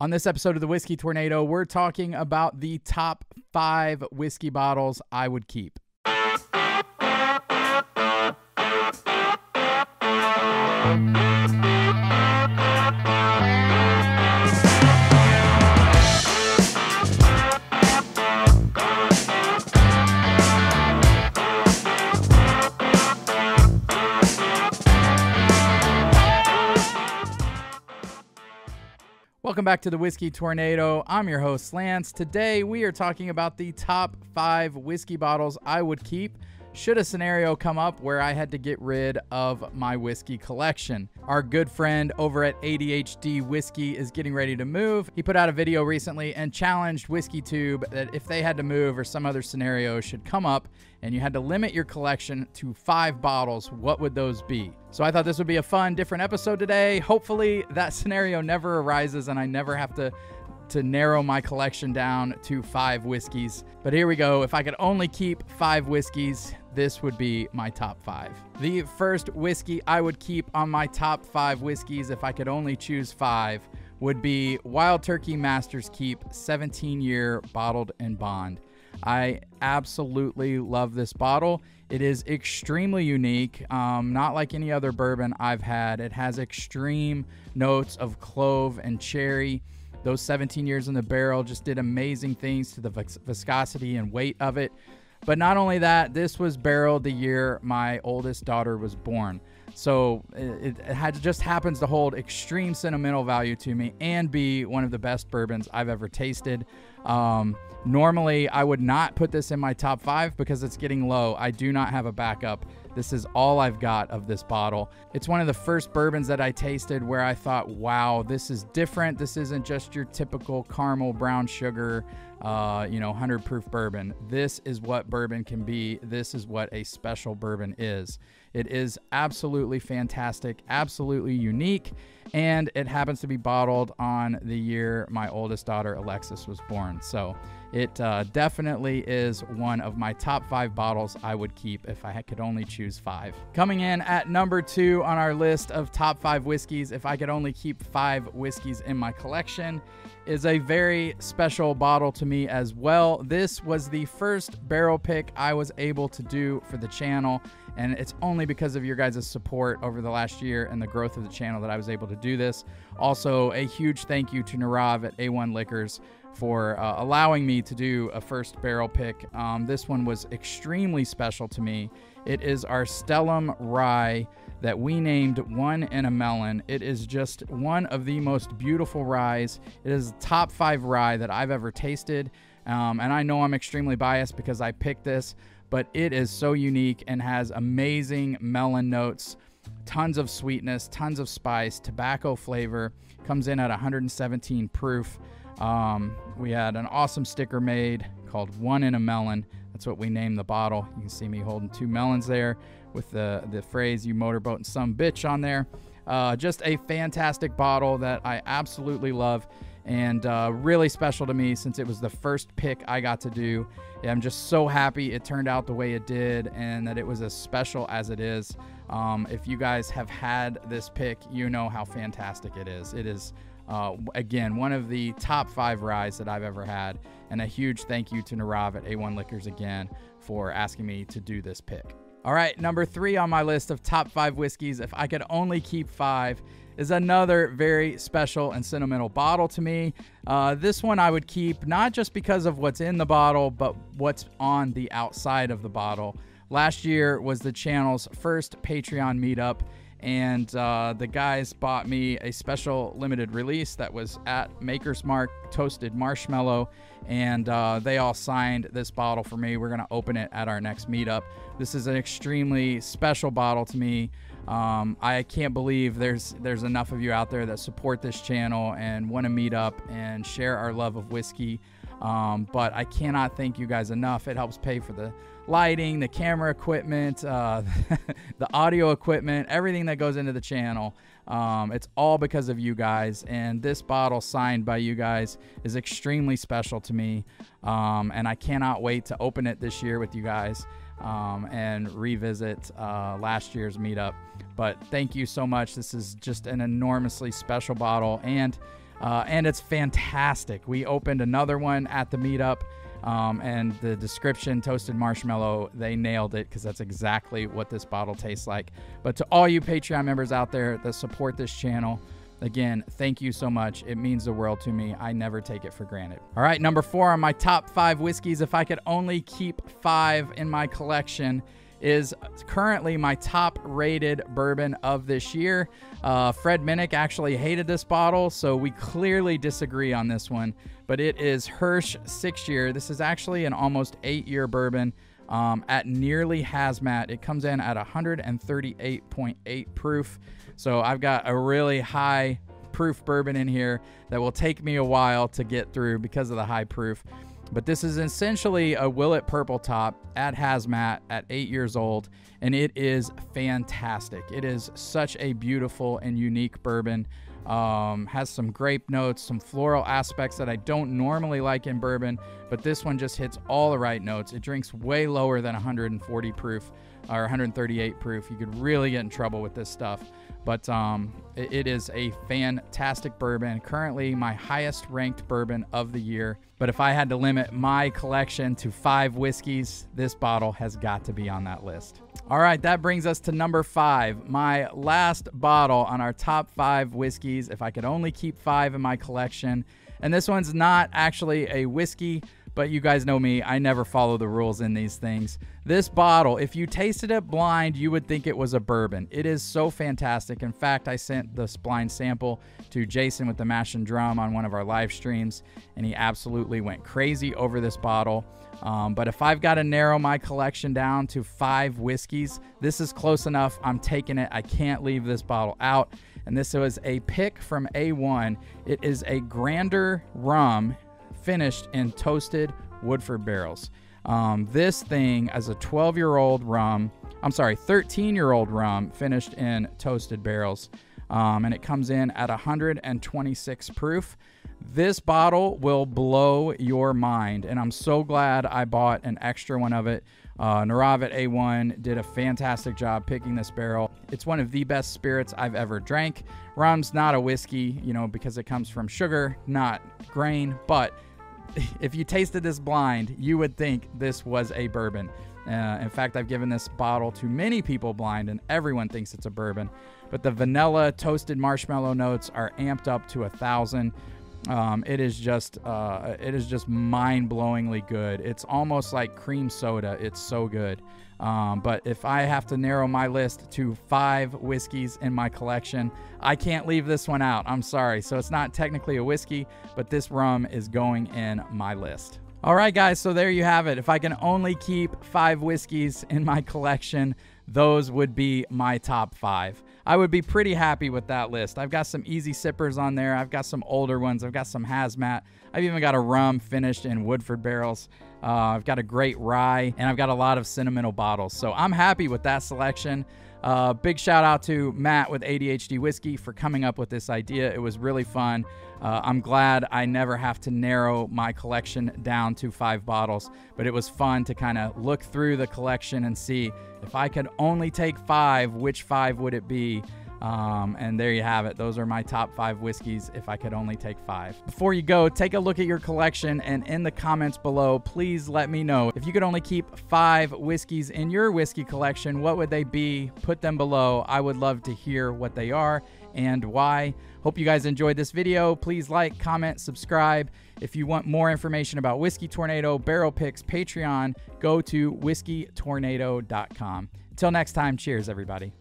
On this episode of the Whiskey Tornado, we're talking about the top 5 whiskey bottles I would keep. Welcome back to the Whiskey Tornado. I'm your host, Lance. Today, we are talking about the top 5 whiskey bottles I would keep should a scenario come up where I had to get rid of my whiskey collection. Our good friend over at ADHD Whiskey is getting ready to move. He put out a video recently and challenged Whiskey Tube that if they had to move or some other scenario should come up and you had to limit your collection to 5 bottles, what would those be? So I thought this would be a fun, different episode today. Hopefully that scenario never arises and I never have to narrow my collection down to 5 whiskeys. But here we go. If I could only keep 5 whiskeys, this would be my top 5. The first whiskey I would keep on my top 5 whiskeys, if I could only choose 5, would be Wild Turkey Master's Keep 17-year bottled in bond. I absolutely love this bottle. It is extremely unique, not like any other bourbon I've had. It has extreme notes of clove and cherry. Those 17 years in the barrel just did amazing things to the viscosity and weight of it. But not only that, this was barreled the year my oldest daughter was born. So it just happens to hold extreme sentimental value to me and be one of the best bourbons I've ever tasted. Normally, I would not put this in my top 5 because it's getting low. I do not have a backup. This is all I've got of this bottle. It's one of the first bourbons that I tasted where I thought, wow, this is different. This isn't just your typical caramel brown sugar, 100 proof bourbon. This is what bourbon can be. This is what a special bourbon is. It is absolutely fantastic, absolutely unique, and it happens to be bottled on the year my oldest daughter, Alexis, was born. So it definitely is one of my top 5 bottles I would keep if I could only choose 5. Coming in at number 2 on our list of top 5 whiskeys, if I could only keep 5 whiskeys in my collection, is a very special bottle to me as well. This was the first barrel pick I was able to do for the channel, and it's only because of your guys' support over the last year and the growth of the channel that I was able to do this. Also, a huge thank you to Narav at A1 Liquors for allowing me to do a first barrel pick. This one was extremely special to me. It is our Stellam Rye that we named One in a Melon. It is just one of the most beautiful ryes. It is the top 5 rye that I've ever tasted. And I know I'm extremely biased because I picked this, but it is so unique and has amazing melon notes, tons of sweetness, tons of spice, tobacco flavor, comes in at 117 proof. We had an awesome sticker made called One in a Melon. That's what we named the bottle. You can see me holding 2 melons there with the phrase "you motorboat and some bitch" on there. Just a fantastic bottle that I absolutely love and really special to me since it was the first pick I got to do. I'm just so happy it turned out the way it did and that it was as special as it is. If you guys have had this pick, you know how fantastic it is. It is again, one of the top 5 ryes that I've ever had, and a huge thank you to Narav at A1 Liquors again for asking me to do this pick. All right, number 3 on my list of top 5 whiskeys, if I could only keep 5, is another very special and sentimental bottle to me. This one I would keep not just because of what's in the bottle, but what's on the outside of the bottle. Last year was the channel's first Patreon meetup, and the guys bought me a special limited release that was at Maker's Mark toasted marshmallow, and they all signed this bottle for me. We're gonna open it at our next meetup. This is an extremely special bottle to me. I can't believe there's enough of you out there that support this channel and want to meet up and share our love of whiskey. But I cannot thank you guys enough. It helps pay for the lighting, the camera equipment, the audio equipment, everything that goes into the channel. It's all because of you guys, and this bottle signed by you guys is extremely special to me, and I cannot wait to open it this year with you guys and revisit last year's meetup. But thank you so much. This is just an enormously special bottle, and and it's fantastic. We opened another one at the meetup, and the description, toasted marshmallow, they nailed it because that's exactly what this bottle tastes like. But to all you Patreon members out there that support this channel, again, thank you so much. It means the world to me. I never take it for granted. All right, number 4 on my top 5 whiskeys, if I could only keep 5 in my collection, is currently my top rated bourbon of this year. Fred Minnick actually hated this bottle, so we clearly disagree on this one, but it is Hirsch 6-year. This is actually an almost 8-year bourbon at nearly hazmat. It comes in at 138.8 proof. So I've got a really high proof bourbon in here that will take me a while to get through because of the high proof. But this is essentially a Willet Purple Top at hazmat at 8 years old, and it is fantastic. It is such a beautiful and unique bourbon. Has some grape notes, some floral aspects that I don't normally like in bourbon, but this one just hits all the right notes. It drinks way lower than 140 proof or 138 proof. You could really get in trouble with this stuff. But it is a fantastic bourbon. Currently my highest ranked bourbon of the year. But if I had to limit my collection to 5 whiskeys, this bottle has got to be on that list. All right, that brings us to number 5. My last bottle on our top 5 whiskeys, if I could only keep 5 in my collection. And this one's not actually a whiskey, but you guys know me, I never follow the rules in these things. This bottle, if you tasted it blind, you would think it was a bourbon. It is so fantastic. In fact, I sent this blind sample to Jason with the Mash and Drum on one of our live streams, and he absolutely went crazy over this bottle. But if I've got to narrow my collection down to 5 whiskeys, this is close enough. I'm taking it. I can't leave this bottle out. And this was a pick from A1. It is a Grander rum finished in toasted Woodford barrels. This thing as a 13-year-old rum finished in toasted barrels. And it comes in at 126 proof. This bottle will blow your mind, and I'm so glad I bought an extra one of it. Narav at A1 did a fantastic job picking this barrel. It's one of the best spirits I've ever drank. Rum's not a whiskey, you know, because it comes from sugar, not grain, but if you tasted this blind, you would think this was a bourbon. In fact, I've given this bottle to many people blind, and everyone thinks it's a bourbon. But the vanilla toasted marshmallow notes are amped up to 1,000. It is just mind-blowingly good. It's almost like cream soda. It's so good. But if I have to narrow my list to 5 whiskeys in my collection, I can't leave this one out. I'm sorry. So it's not technically a whiskey, but this rum is going in my list. All right, guys, so there you have it. If I can only keep 5 whiskeys in my collection, those would be my top 5. I would be pretty happy with that list. I've got some easy sippers on there. I've got some older ones. I've got some hazmat. I've even got a rum finished in Woodford barrels. I've got a great rye, and I've got a lot of sentimental bottles. So I'm happy with that selection. Big shout out to Matt with ADHD Whiskey for coming up with this idea. It was really fun. I'm glad I never have to narrow my collection down to 5 bottles, but it was fun to kind of look through the collection and see if I could only take 5, which 5 would it be? And there you have it. Those are my top 5 whiskeys if I could only take 5. Before you go, take a look at your collection, and in the comments below, please let me know if you could only keep 5 whiskeys in your whiskey collection, what would they be? Put them below. I would love to hear what they are and why. Hope you guys enjoyed this video. Please like, comment, subscribe. If you want more information about Whiskey Tornado, Barrel Picks, Patreon, go to whiskeytornado.com. Until next time, cheers, everybody.